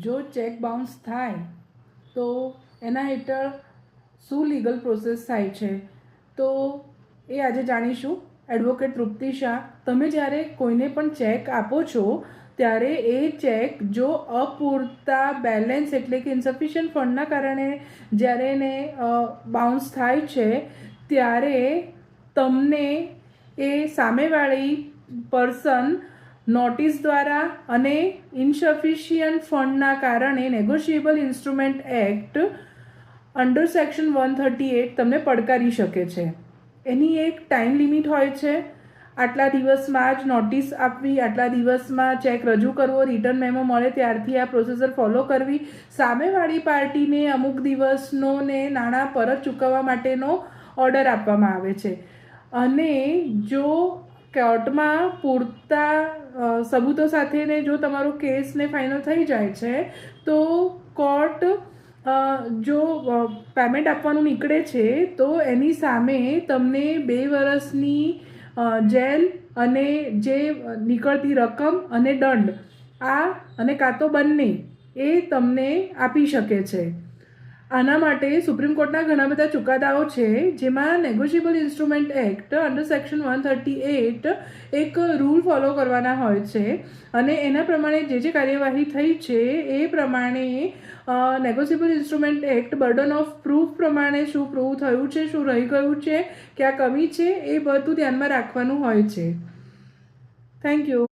જો check bounce થાય તો એના હેઠળ શું લીગલ પ્રોસેસ થાય છે તો એ આજે જાણીશું. એડવોકેટ તૃપ્તિ શાહ, તમે જ્યારે કોઈને પણ ચેક આપો છો ત્યારે એ ચેક જો અપૂરતા બેલેન્સ એટલે કે ઇન્સફિશિયન્ટ ફંડના કારણે જ્યારે એને બાઉન્સ થાય છે ત્યારે તમને એ સામેવાળી પર્સન નોટિસ દ્વારા અને ઇનસફિશિયન્ટ ફંડના કારણે negotiable instrument act under section 138 તમને પડકારી શકે છે. એની એક ટાઈમ લિમિટ હોય છે. આટલા દિવસમાં જ નોટિસ આપવી, આટલા દિવસમાં ચેક રજૂ કરવો, રિટર્ન મેમો મળે ત્યારથી આ પ્રોસિજર ફોલો કરવી. સામેવાળી પાર્ટીને અમુક દિવસનો ને નાણાં પરત ચૂકવવા માટેનો ઓર્ડર આપવામાં આવે છે. અને જો કોર્ટમાં પૂરતા સબૂતો સાથેને જો તમારો કેસને ફાઇનલ થઈ જાય છે તો કોર્ટ જો પેમેન્ટ આપવાનું નીકળે છે તો એની સામે તમને 2 વર્ષની જેલ અને જે નીકળતી રકમ અને દંડ અને કાં તો બંને એ તમને આપી શકે છે. આના માટે સુપ્રીમ કોર્ટના ઘણા બધા ચુકાદાઓ છે જેમાં negotiable instrument act under section 138 એક રૂલ ફોલો કરવાના હોય છે અને એના પ્રમાણે જે કાર્યવાહી થઈ છે એ પ્રમાણે negotiable instrument act burden of proof પ્રમાણે શું પ્રૂવ થયું છે, શું રહી ગયું છે, ક્યાં કમી છે, એ બધું ધ્યાનમાં રાખવાનું હોય છે. Thank you.